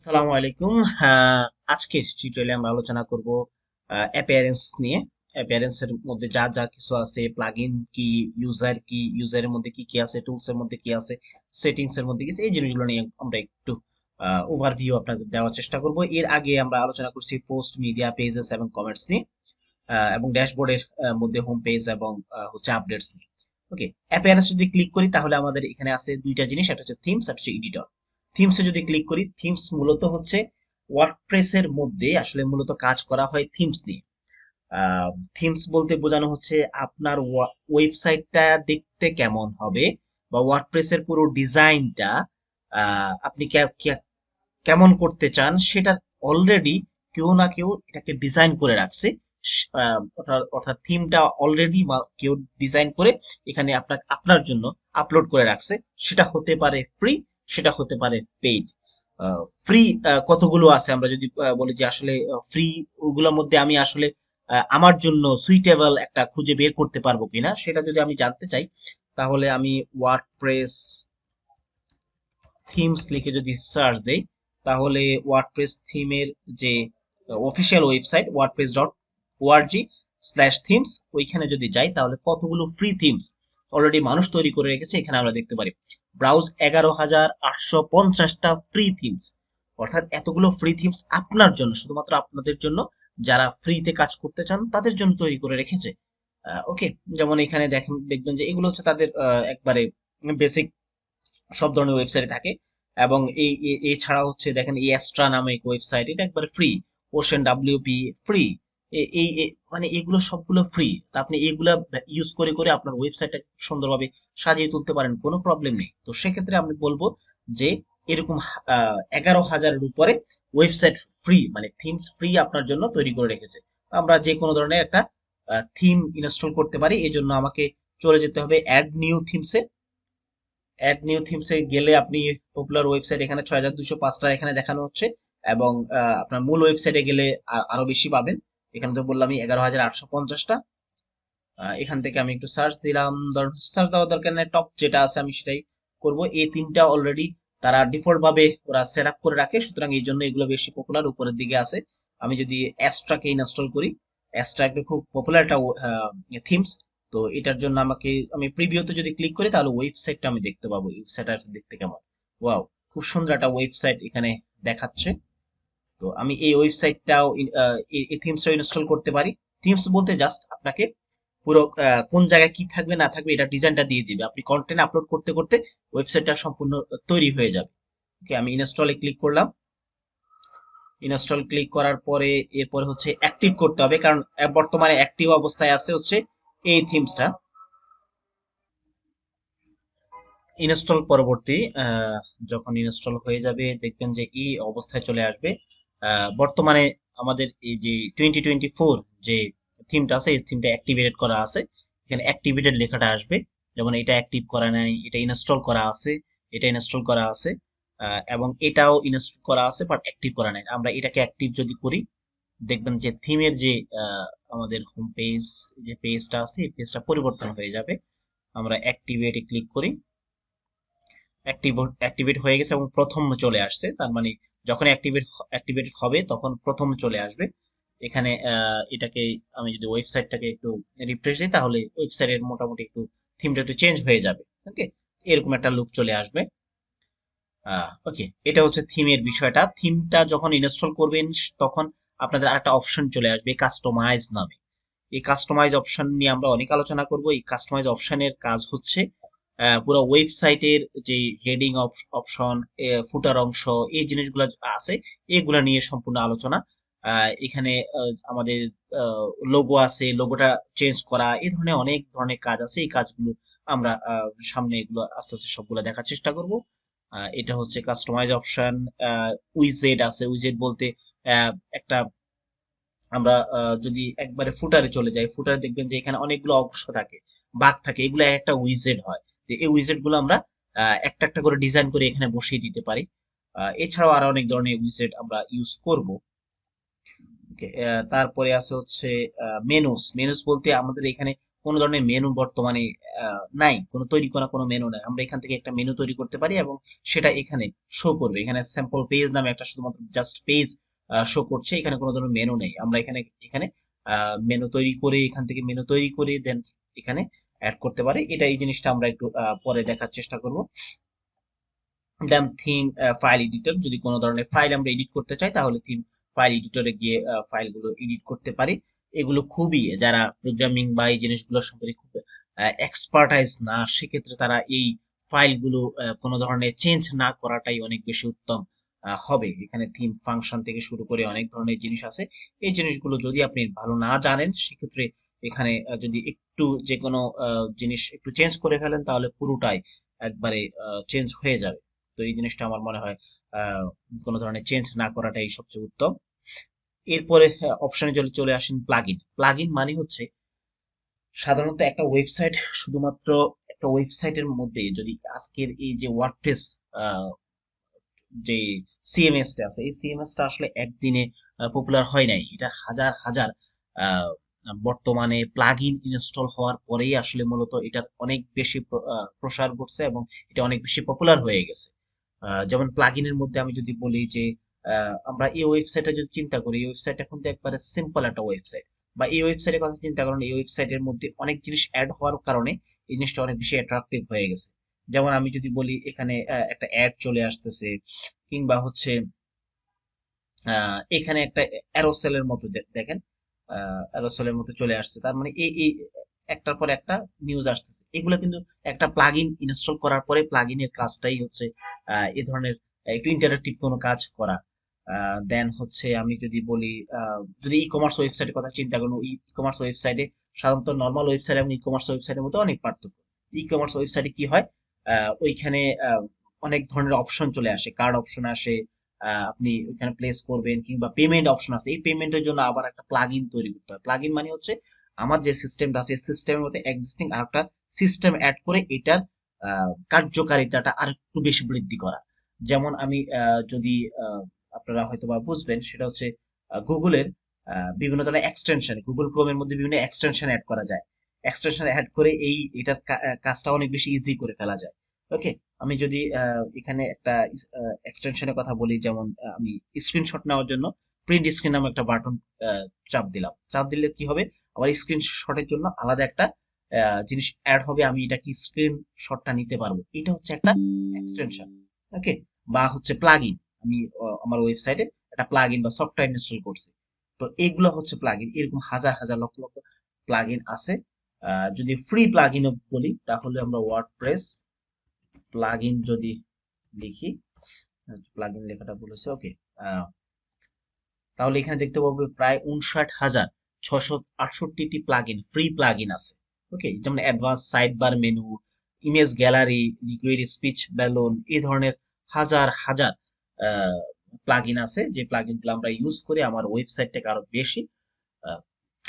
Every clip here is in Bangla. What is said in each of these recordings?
আসসালামু আলাইকুম। আজকের টিউটোরিয়ালে আমরা আলোচনা করব অ্যাপিয়ারেন্স নিয়ে। অ্যাপিয়ারেন্স এর মধ্যে যা যা কিছু আছে, প্লাগইন কি, ইউজার কি, ইউজারের মধ্যে কি কি আছে, টুলস এর মধ্যে কি আছে, সেটিংস এর মধ্যে কি আছে, এই জিনিসগুলো নিয়ে আমরা একটু ওভারভিউ আপনাদের দেওয়ার চেষ্টা করব। এর আগে আমরা আলোচনা করছি পোস্ট, মিডিয়া, পেজেস এবং কমেন্টস নিয়ে, এবং ড্যাশবোর্ডের মধ্যে হোম পেজ এবং হচ্ছে আপডেটস নিয়ে। ওকে, অ্যাপিয়ারেন্স যদি ক্লিক করি তাহলে আমাদের এখানে আছে দুইটা জিনিস, একটা হচ্ছে থিমস, একটা হচ্ছে এডিটর। থিমসে যদি ক্লিক করি, থিমস মূলত হচ্ছে ওয়ার্ডপ্রেসের মধ্যে আসলে মূলত কাজ করা হয় থিমস নিয়ে। থিমস বলতে বোঝানো হচ্ছে আপনার ওয়েবসাইটটা দেখতে কেমন হবে, বা ওয়ার্ডপ্রেসের পুরো ডিজাইনটা আপনি কেমন করতে চান সেটা অলরেডি কেউ না কেউ এটাকে ডিজাইন করে রাখছে। অর্থাৎ থিমটা অলরেডি কেউ ডিজাইন করে এখানে আপনার জন্য আপলোড করে রাখছে। সেটা হতে পারে ফ্রি, সেটা হতে পারে পেইড। ফ্রি কতগুলো আছে আমরা যদি বলি যে আসলে ফ্রি, ওগুলোর মধ্যে আমি আসলে আমার জন্য সুইটেবল একটা খুঁজে বের করতে পারবো কিনা সেটা যদি আমি জানতে চাই, তাহলে আমি ওয়ার্ডপ্রেস থিমস লিখে যদি সার্চ দেই, তাহলে ওয়ার্ডপ্রেস থিমের যে অফিসিয়াল ওয়েবসাইট wordpress.org/themes, ওইখানে যদি যাই তাহলে কতগুলো ফ্রি থিমস অলরেডি মানুষ তৈরি করে রেখেছে এখানে আমরা দেখতে পারি। ব্রাউজ 11,850টা ফ্রি থিমস। অর্থাৎ এতগুলো ফ্রি থিমস আপনার জন্য, শুধুমাত্র আপনাদের জন্য, যারা ফ্রিতে কাজ করতে চান তাদের জন্য তৈরি করে রেখেছে। ওকে, যেমন এখানে দেখবেন যে এগুলো হচ্ছে তাদের একবারে বেসিক সব ধরনের ওয়েবসাইটে থাকে। এবং এছাড়া হচ্ছে দেখেন এই অ্যাস্ট্রা নামে এক ওয়েবসাইট, এটা একবারে ফ্রি। Ocean WP free. মানে এগুলো সবগুলো ফ্রি। তা আপনি এগুলা ইউজ করে করে আপনার ওয়েবসাইটটা সুন্দরভাবে সাজিয়ে তুলতে পারেন, কোনো প্রবলেম নেই। তো সেক্ষেত্রে আমি বলবো যে এরকম 11,000-এর উপরে ওয়েবসাইট ফ্রি, মানে থিমস ফ্রি আপনার জন্য তৈরি করে রেখেছে। আমরা যে কোনো ধরনের একটা থিম ইনস্টল করতে পারি। এই জন্য আমাকে চলে যেতে হবে অ্যাড নিউ থিমসে। অ্যাড নিউ থিমসে গেলে আপনি পপুলার ওয়েবসাইট এখানে 6,205টা এখানে দেখানো হচ্ছে, এবং আপনার মূল ওয়েবসাইটে গেলে আরো বেশি পাবেন। এখানে তো বললামই 11,850টা। এখান থেকে আমি একটু সার্চ দিলাম, সার্চ দেওয়ার দরকার নেই, টপ যেটা আছে আমি সেটাই করব। এই তিনটা অলরেডি তারা ডিফল্ট ভাবে ওরা সেট আপ করে রাখে, সুতরাং এই জন্য এগুলো বেশি পপুলার উপরের দিকে আছে। আমি যদি অ্যাস্ট্রাকে ইনস্টল করি, অ্যাস্ট্রা একটা খুব পপুলার একটা থিমস। তো এটার জন্য আমি প্রিভিউতে যদি ক্লিক করি তাহলে ওয়েবসাইটটা আমি দেখতে পাবো, ওয়েবসাইটটা দেখতে কেমন। ওয়াও, খুব সুন্দর একটা ওয়েবসাইট এখানে দেখাচ্ছে। তো আমি এই ওয়েবসাইটটাও এই থিমসটাও ইনস্টল করতে পারি। থিমস বলতে জাস্ট আপনাকে পুরো কোন জায়গায় কি থাকবে না থাকবে এটা ডিজাইনটা দিয়ে দিবে। আপনি কন্টেন্ট আপলোড করতে করতে ওয়েবসাইটটা সম্পূর্ণ তৈরি হয়ে যাবে। ওকে, আমি ইনস্টলে ক্লিক করলাম। ইনস্টল ক্লিক করার পরে এরপরে হচ্ছে অ্যাক্টিভ করতে হবে, কারণ বর্তমানে অ্যাক্টিভ অবস্থায় আছে হচ্ছে এই থিমসটা। ইনস্টল পরবর্তী যখন ইনস্টল হয়ে যাবে দেখবেন যে এই অবস্থায় চলে আসবে। বর্তমানে আমাদের এই যে 2024 যে থিমটা আছে, এই থিমটা অ্যাক্টিভেটেড করা আছে। এখানে অ্যাক্টিভেটেড লেখাটা আসবে, যেমন এটা অ্যাক্টিভ করা নাই, এটা ইনস্টল করা আছে, এটা ইনস্টল করা আছে, এবং এটাও ইনস্টল করা আছে বাট অ্যাক্টিভ করা নাই। আমরা এটাকে অ্যাক্টিভ যদি করি, দেখবেন যে থিমের যে আমাদের হোম পেজ, যে পেজটা আছে এই পেজটা পরিবর্তন হয়ে যাবে। আমরা অ্যাক্টিভেটে ক্লিক করি, অ্যাক্টিভেট হয়ে গেছে এবং প্রথম চলে আসছে। তার মানে যখন অ্যাক্টিভেটেড হবে তখন প্রথম চলে আসবে এখানে। এটাকে আমি যদি ওয়েবসাইটটাকে একটু রিফ্রেশ দিই তাহলে ওয়েবসাইটের মোটামুটি একটু থিমটা একটু চেঞ্জ হয়ে যাবে। ওকে, এরকম একটা লুক চলে আসবে। ওকে, এটা হচ্ছে থিমের বিষয়টা। থিমটা যখন ইনস্টল করবেন তখন আপনাদের আরেকটা অপশন চলে আসবে কাস্টমাইজ নামে। এই কাস্টমাইজ অপশন নিয়ে আমরা অনেক আলোচনা করব। এই কাস্টমাইজ অপশনের কাজ হচ্ছে পুরো ওয়েবসাইটের যে হেডিং অপশন, ফুটার অংশ, এই জিনিসগুলো আছে, এগুলা নিয়ে সম্পূর্ণ আলোচনা। এখানে আমাদের লোগো আছে, লোগোটা চেঞ্জ করা, এই ধরনের অনেক ধরনের কাজ আছে। এই কাজগুলো আমরা সামনে এগুলো আস্তে আস্তে সবগুলো দেখার চেষ্টা করব। এটা হচ্ছে কাস্টমাইজ অপশন। উইজেট আছে, উইজেট বলতে একটা আমরা যদি একবারে ফুটারে চলে যাই, ফুটারে দেখবেন যে এখানে অনেকগুলো অংশ থাকে, বাগ থাকে, এগুলো একটা উইজেট হয়। তো এই উইজেট গুলো আমরা একটা একটা করে ডিজাইন করে এখানে বসিয়ে দিতে পারি। এছাড়াও আরো অনেক ধরনের উইজেট আমরা ইউজ করব। ওকে, তারপরে আছে হচ্ছে মেনুস। মেনুস বলতে আমাদের এখানে কোনো ধরনের মেনু বর্তমানে নাই, কোনো তৈরি করা কোনো মেনু নাই। আমরা এখান থেকে একটা মেনু তৈরি করতে পারি এবং সেটা এখানে শো করবে। এখানে স্যাম্পল পেজ নামে একটা শুধুমাত্র জাস্ট পেজ শো করছে, এখানে কোনো ধরনের মেনু নেই। আমরা এখানে এখানে মেনু তৈরি করে, এখান থেকে মেনু তৈরি করে দেন এখানে অ্যাড করতে পারি। এটা এই জিনিসটা আমরা একটু পরে দেখার চেষ্টা করব। দেন থিম ফাইল এডিটর, যদি কোনো ধরনের ফাইল আমরা এডিট করতে চাই তাহলে থিম ফাইল এডিটরে গিয়ে ফাইলগুলো এডিট করতে পারি। এগুলো খুবই, যারা প্রোগ্রামিং বা এই জিনিসগুলোর সম্পর্কে খুব এক্সপার্টাইজ না, সেক্ষেত্রে তারা এই ফাইলগুলো কোনো ধরনের চেঞ্জ না করাটাই অনেক বেশি উত্তম হবে। এখানে থিম ফাংশন থেকে শুরু করে অনেক ধরনের জিনিস আছে। এই জিনিসগুলো যদি আপনি ভালো না জানেন, সেক্ষেত্রে এখানে যদি একটু যে কোনো জিনিস একটু চেঞ্জ করে ফেলেন তাহলে পুরোটাই একবারে চেঞ্জ হয়ে যাবে। তো এই জিনিসটা আমার মনে হয় আহ, কোনো ধরনের চেঞ্জ না করাটাই সবচেয়ে উত্তম। এরপরে অপশনে চলে আসেন প্লাগইন। প্লাগইন মানে হচ্ছে সাধারণত একটা ওয়েবসাইট, শুধুমাত্র একটা ওয়েবসাইটের মধ্যে যদি আজকের এই যে ওয়ার্ডপ্রেস যে সিএমএস টা আছে, এই সিএমএস টা আসলে একদিনে পপুলার হয় নাই। এটা হাজার হাজার আহ, বর্তমানে প্লাগইন ইনস্টল হওয়ার পরেই আসলে মূলত এটার অনেক বেশি প্রসার ঘটছে এবং এটা অনেক বেশি পপুলার হয়ে গেছে। যেমন প্লাগইনের মধ্যে আমি যদি বলি যে আমরা এই ওয়েবসাইটে যদি চিন্তা করি, এই ওয়েবসাইটটা কিন্তু একবারে সিম্পল একটা ওয়েবসাইট, বা এই ওয়েবসাইটের কথা চিন্তা করেন, এই ওয়েবসাইটের মধ্যে অনেক জিনিস অ্যাড হওয়ার কারণে এই জিনিসটা অনেক বেশি অ্যাট্রাকটিভ হয়ে গেছে। যেমন আমি যদি বলি এখানে একটা অ্যাড চলে আসতেছে, কিংবা হচ্ছে এখানে একটা অ্যারোসেলের মতো দেখেন, অ্যারোসেলের মতো চলে আসছে। তার মানে এই এই একটার পর একটা নিউজ আসতেছে। এগুলো কিন্তু একটা প্লাগইন ইনস্টল করার পরে প্লাগইনের কাজটাই হচ্ছে এই ধরনের একটু ইন্টারেক্টিভ কোনো কাজ করা। দেন হচ্ছে আমি যদি বলি, যদি ই কমার্স ওয়েবসাইটের কথা চিন্তা করুন, ই কমার্স ওয়েবসাইটে সাধারণত নর্মাল ওয়েবসাইট এবং ই কমার্স ওয়েবসাইটের মধ্যে অনেক পার্থক্য। ই কমার্স ওয়েবসাইটে কি হয়, ওইখানে অনেক ধরনের অপশন চলে আসে, কার্ড অপশন আসে, আপনি ওইখানে প্লেস করবেন, কিংবা পেমেন্ট অপশন আছে। এই পেমেন্টের জন্য আবার একটা প্লাগইন তৈরি করতে হয়। প্লাগইন মানে হচ্ছে আমার যে সিস্টেমটা আছে, সিস্টেমের মধ্যে এক্সিস্টিং আরেকটা সিস্টেম অ্যাড করে এটার কার্যকারিতাটা আরেকটু বেশি বৃদ্ধি করা। যেমন আমি যদি আপনারা হয়তো বা বুঝবেন, সেটা হচ্ছে গুগলের বিভিন্ন ধরনের এক্সটেনশন, গুগল ক্রোমের মধ্যে বিভিন্ন এক্সটেনশন অ্যাড করা যায়। এক্সটেনশন অ্যাড করে এটার কাজটা অনেক বেশি ইজি করে ফেলা যায়। ওকে, আমি যদি এখানে একটা এক্সটেনশনের কথা বলি, যেমন আমি স্ক্রিনশট নেওয়ার জন্য প্রিন্ট স্ক্রিন নামে একটা বাটন চাপ দিলাম। চাপ দিলে কি হবে, আমার স্ক্রিনশটের জন্য আলাদা একটা জিনিস অ্যাড হবে, আমি এটা কি স্ক্রিনশটটা নিতে পারবো। এটা হচ্ছে একটা এক্সটেনশন। ওকে, বা হচ্ছে প্লাগইন। আমি আমার ওয়েবসাইটে একটা প্লাগইন বা সফটওয়্যার ইনস্টল করছি। তো এগুলো হচ্ছে প্লাগইন। এরকম হাজার হাজার লক্ষ লক্ষ প্লাগইন আছে। যদি ফ্রি প্লাগইনও বলি তাহলে আমরা ওয়ার্ডপ্রেস প্লাগইন যদি লিখি, প্লাগইন লেখাটা বলেছে, ওকে, তাহলে এখানে দেখতে পাবো প্রায় 59,668টি প্লাগইন, ফ্রি প্লাগইন আছে। ওকে, যেমন advance side bar menu, image gallery, liquid speech Ballon, এই ধরনের হাজার হাজার প্লাগইন আছে, যে প্লাগইনগুলো আমরা ইউজ করে আমার ওয়েবসাইটটাকে আরো বেশি আহ,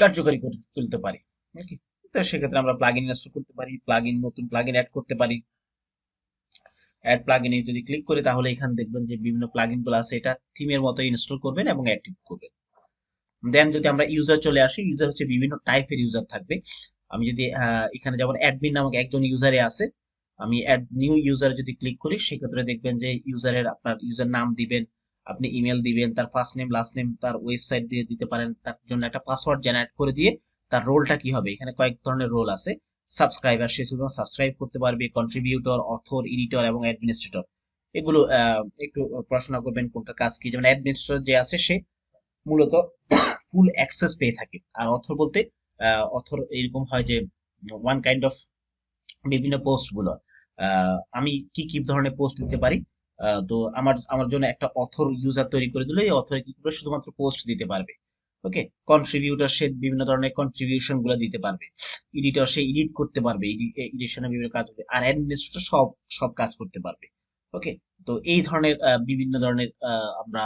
কার্যকরী করে তুলতে পারি। ওকে, তো সেক্ষেত্রে আমরা প্লাগইন ইনস্টল করতে পারি, প্লাগইন নতুন প্লাগইন অ্যাড করতে পারি। অ্যাড প্লাগইনে যদি ক্লিক করি তাহলে এখানে দেখবেন যে বিভিন্ন প্লাগইন গুলো আছে, এটা থিমের মতো ইনস্টল করবেন এবং অ্যাক্টিভ করবেন। দেন যদি আমরা ইউজার চলে আসি, ইউজার হচ্ছে বিভিন্ন টাইপের ইউজার থাকবে। আমি যদি এখানে যেমন অ্যাডমিন নামক একজন ইউজারে আছে, আমি অ্যাড নিউ ইউজার যদি ক্লিক করি, সেক্ষেত্রে দেখবেন যে ইউজারের আপনার ইউজার নাম দিবেন, আপনি ইমেল দিবেন, তার ফার্স্ট নেম লাস্ট নেম, তার ওয়েবসাইট দিয়ে দিতে পারেন, তার জন্য একটা পাসওয়ার্ড জেনারেট করে দিয়ে তার রোলটা কি হবে, এখানে কয়েক ধরনের রোল আছে। সাবস্ক্রাইবার, সে শুধু সাবস্ক্রাইব করতে পারবে, কন্ট্রিবিউটর, অথর, এডিটর এবং অ্যাডমিনিস্ট্রেটর। এগুলো একটু পড়াশোনা করবেন কোনটার কাজ কি। যেমন অ্যাডমিনিস্ট্রেটর যে আছে, সে মূলত ফুল অ্যাক্সেস পেয়ে থাকে। আর অথর বলতে অথর এরকম হয় যে ওয়ান কাইন্ড অফ বিভিন্ন পোস্ট গুলো, আমি কি কি ধরনের পোস্ট দিতে পারি। তো আমার আমার জন্য একটা অথর ইউজার তৈরি করে দিলে এই অথর কি করে শুধুমাত্র পোস্ট দিতে পারবে। ওকে, কন্ট্রিবিউটর, সে বিভিন্ন ধরনের কন্ট্রিবিউশন গুলো দিতে পারবে। এডিটর, সে এডিট করতে পারবে, এডিশনের বিভিন্ন কাজ করবে। আর অ্যাডমিনিস্ট্রেটর সব সব কাজ করতে পারবে। ওকে, তো এই ধরনের বিভিন্ন ধরনের আমরা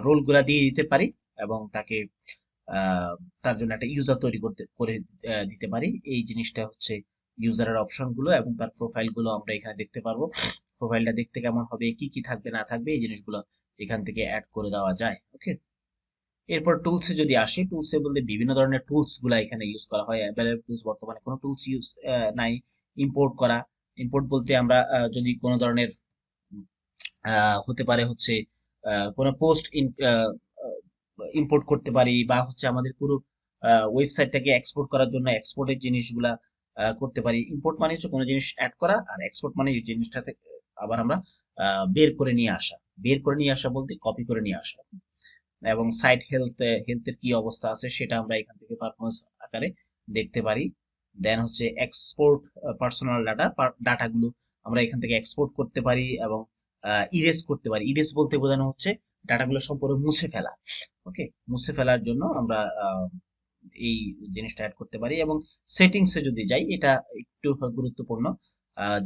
রোল গুলা দিয়ে দিতে পারি এবং তাকে আহ, তার জন্য একটা ইউজার তৈরি করে দিতে পারি। এই জিনিসটা হচ্ছে ইউজারের অপশন গুলো, এবং তার প্রোফাইল গুলো আমরা এখানে দেখতে পারবো। প্রোফাইলটা দেখতে কেমন হবে, কি কি থাকবে না থাকবে, এই জিনিসগুলো এখান থেকে অ্যাড করে দেওয়া যায়। ওকে, এরপর টুলসে যদি আসি, টুলসে বলতে বিভিন্ন ধরনের টুলস গুলা এখানে ইউজ করা হয়। অ্যাভেলেবল টুলস বর্তমানে কোনো টুলস ইউজ নাই। ইম্পোর্ট করা, ইম্পোর্ট বলতে আমরা যদি কোনো ধরনের হতে পারে হচ্ছে কোনো পোস্ট ইম্পোর্ট করতে পারি, বা হচ্ছে আমাদের পুরো ওয়েবসাইটটাকে এক্সপোর্ট করার জন্য এক্সপোর্টের জিনিসগুলা করতে পারি। ইম্পোর্ট মানে হচ্ছে কোনো জিনিস অ্যাড করা, আর এক্সপোর্ট মানে এই জিনিসটা থেকে আবার আমরা বের করে নিয়ে আসা। বের করে নিয়ে আসা বলতে কপি করে নিয়ে আসা। এবং সাইট হেলথের কি অবস্থা আছে সেটা আমরা এখান থেকে পারফরমেন্স আকারে দেখতে পারি। দেন হচ্ছে এক্সপোর্ট পার্সোনাল ডাটাগুলো আমরা এখান থেকে এক্সপোর্ট করতে পারি এবং ইরেজ করতে পারি। ইরেজ বলতে বোঝানো হচ্ছে ডাটাগুলো সম্পূর্ণ মুছে ফেলা। ওকে, মুছে ফেলার জন্য আমরা এই জিনিসটা অ্যাড করতে পারি। এবং সেটিংসে যদি যাই, এটা একটু গুরুত্বপূর্ণ।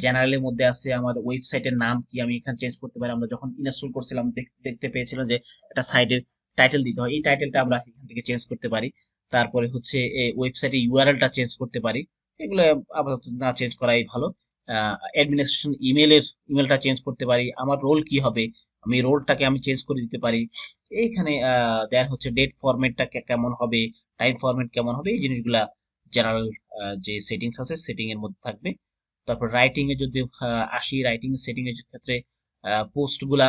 জেনারেলের মধ্যে আছে আমার ওয়েবসাইটের নাম কি, আমি এখানে চেঞ্জ করতে পারি। আমরা যখন ইনস্টল করছিলাম দেখতে পেয়েছিলাম যে একটা সাইটের টাইটেল দিতে হয়, এই টাইটেলটা আমরা এখান থেকে চেঞ্জ করতে পারি। তারপরে হচ্ছে ওয়েবসাইটের ইউআরএলটা চেঞ্জ করতে পারি। এগুলো আপাতত না চেঞ্জ করাই ভালো। অ্যাডমিনিস্ট্রেশন ইমেলটা চেঞ্জ করতে পারি। আমার রোল কি হবে, আমি রোলটাকে আমি চেঞ্জ করে দিতে পারি। এইখানে দেন হচ্ছে ডেট ফরম্যাটটা কেমন হবে, টাইম ফরম্যাট কেমন হবে, এই জিনিসগুলা জেনারেল যে সেটিংস আছে সেটিং এর মধ্যে থাকবে। তারপর রাইটিং এ যদি আসি, রাইটিং সেটিং এর ক্ষেত্রে পোস্ট গুলা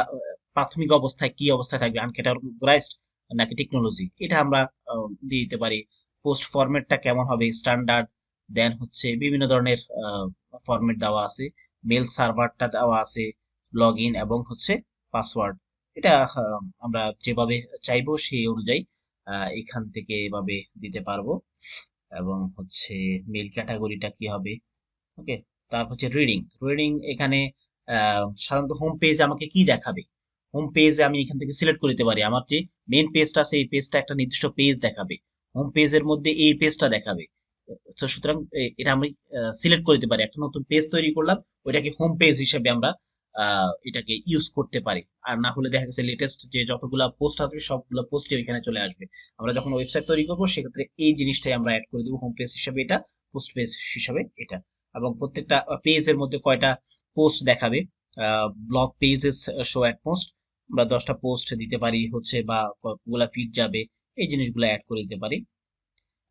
প্রাথমিক অবস্থায় কি অবস্থায় থাকবে, আনক্যাটাগরাইজড নাকি টেকনোলজি, এটা আমরা দিয়ে দিতে পারি। পোস্ট ফরম্যাটটা কেমন হবে, স্ট্যান্ডার্ড। দেন হচ্ছে বিভিন্ন ধরনের ফরম্যাট দেওয়া আছে। মেল সার্ভারটা দেওয়া আছে, লগ ইন এবং হচ্ছে পাসওয়ার্ড। এটা আমরা যেভাবে চাইবো সেই অনুযায়ী এখান থেকে এভাবে দিতে পারবো। এবং হচ্ছে মেল ক্যাটাগরিটা কি হবে। ওকে, তারপর হচ্ছে রিডিং। রিডিং এখানে সাধারণত হোম পেজ আমাকে কি দেখাবে, হোম পেজে আমি এখান থেকে সিলেক্ট করে দিতে পারি। আমার যে মেন পেজটা আছে এই পেজটা একটা নির্দিষ্ট পেজ দেখাবে, হোম পেজের মধ্যে এই পেজটা দেখাবে। তো সুতরাং এটা আমি সিলেক্ট করে দিতে পারি। একটা নতুন পেজ তৈরি করলাম, ওইটাকে হোম পেজ হিসেবে আমরা এটাকে ইউজ করতে পারি। আর না হলে দেখা গেছে লেটেস্ট যে যতগুলা পোস্ট আসবে সবগুলো পোস্টই ওইখানে চলে আসবে। আমরা যখন ওয়েবসাইট তৈরি করবো সেক্ষেত্রে এই জিনিসটাই আমরা অ্যাড করে দেবো, হোম পেজ হিসেবে এটা, পোস্ট পেজ হিসেবে এটা। এবং প্রত্যেকটা পেজের মধ্যে কয়টা পোস্ট দেখাবে, blog pages show at post, আমরা 10টা পোস্ট দিতে পারি হচ্ছে, বা কতগুলা ফিড যাবে, এই জিনিসগুলো অ্যাড করে দিতে পারি।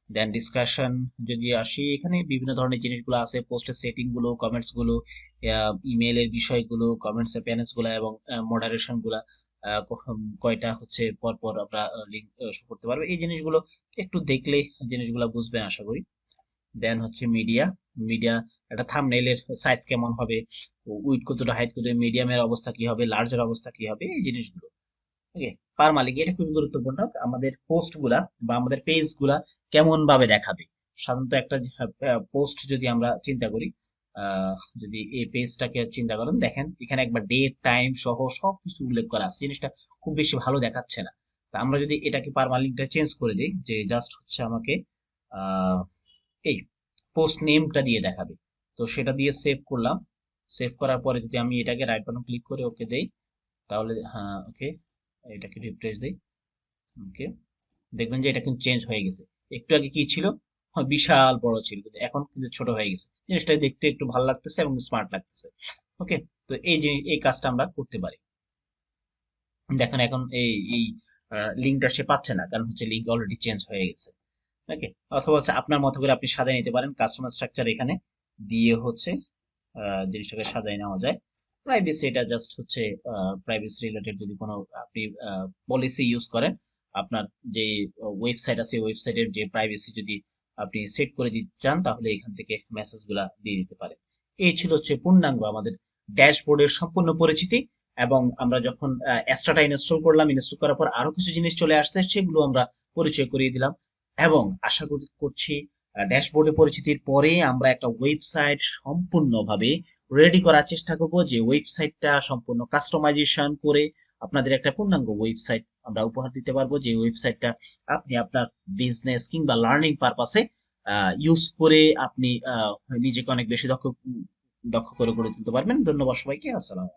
দেন ডিসকাশন যদি আসি, এখানে বিভিন্ন ধরনের জিনিসগুলো আছে, পোস্টের সেটিং গুলো, কমেন্টস গুলো, ইমেইলের বিষয়গুলো, কমেন্টস এর প্যানেলস গুলো এবং মডারেশন গুলা, কয়টা হচ্ছে পর পর আমরা লিঙ্ক শো করতে পারবো, এই জিনিসগুলো একটু দেখলে জিনিসগুলো বুঝবেন আশা করি। দেন হচ্ছে মিডিয়া। মিডিয়া একটা থাম্বনেইলের সাইজ কেমন হবে, উইড কতটা, হাইট কত, মিডিয়ামের অবস্থা কি হবে, লার্জের অবস্থা কি হবে, এই জিনিসগুলো। ওকে, পার মালিক এটা খুবই গুরুত্বপূর্ণ। আমাদের পোস্ট গুলা বা আমাদের পেজ গুলা কেমন ভাবে দেখাবে। সাধারণত একটা পোস্ট যদি আমরা চিন্তা করি, যদি এই পেজটাকে চিন্তা করেন, দেখেন এখানে একবার ডেট টাইম সহ সবকিছু উল্লেখ করা আছে, জিনিসটা খুব বেশি ভালো দেখাচ্ছে না। তা আমরা যদি এটাকে পার মালিকটা চেঞ্জ করে দিই, যে জাস্ট হচ্ছে আমাকে আহ এই পোস্ট নেমটা দিয়ে দেখাবে, তো সেটা দিয়ে সেভ করলাম। সেভ করার পরে যদি আমি এটাকে রাইট বাটন ক্লিক করে ওকে দেই, তাহলে হ্যাঁ ওকে, এটাকে রিফ্রেশ দেই। ওকে, দেখবেন যে এটা কিন্তু চেঞ্জ হয়ে গেছে। একটু আগে কি ছিল, বিশাল বড় ছিল, কিন্তু এখন কিন্তু ছোট হয়ে গেছে। জিনিসটা দেখতে একটু ভালো লাগতেছে এবং স্মার্ট লাগতেছে। ওকে, তো এই জিনিস, এই কাজটা আমরা করতে পারি। দেখেন এখন এই লিঙ্কটা সে পাচ্ছে না, কারণ হচ্ছে লিঙ্ক অলরেডি চেঞ্জ হয়ে গেছে। ওকে, অথবা হচ্ছে আপনার মতো করে আপনি সাজিয়ে নিতে পারেন। কাস্টমার স্ট্রাকচার এখানে দিয়ে হচ্ছে জিনিসটাকে সাজাই নেওয়া যায়। প্রাইভেসি, এটা জাস্ট হচ্ছে প্রাইভেসি রিলেটেড যদি কোনো আপনি পলিসি ইউজ করেন, আপনার যে ওয়েবসাইট আছে ওয়েবসাইটের যে প্রাইভেসি যদি আপনি সেট করে দিতে চান, তাহলে এখান থেকে মেসেজগুলা দিয়ে দিতে পারেন। এই ছিল হচ্ছে পূর্ণাঙ্গ আমাদের ড্যাশবোর্ডের সম্পূর্ণ পরিচিতি। এবং আমরা যখন অ্যাস্ট্রাটা ইনস্টল করলাম, ইনস্টল করার পর আরো কিছু জিনিস চলে আসছে, সেগুলো আমরা পরিচয় করিয়ে দিলাম। এবং আশা করছি ড্যাশবোর্ডে পরিচিতির পরে আমরা একটা ওয়েবসাইট সম্পূর্ণভাবে রেডি করার চেষ্টা করব, যে ওয়েবসাইটটা সম্পূর্ণ কাস্টমাইজেশন করে আপনাদের একটা পূর্ণাঙ্গ ওয়েবসাইট আমরা উপহার দিতে পারবো, যে ওয়েবসাইটটা আপনি আপনার বিজনেস কিংবা লার্নিং পারপাসে ইউজ করে আপনি নিজেকে অনেক বেশি দক্ষ দক্ষ করে গড়ে তুলতে পারবেন। ধন্যবাদ সবাইকে, আসসালাম।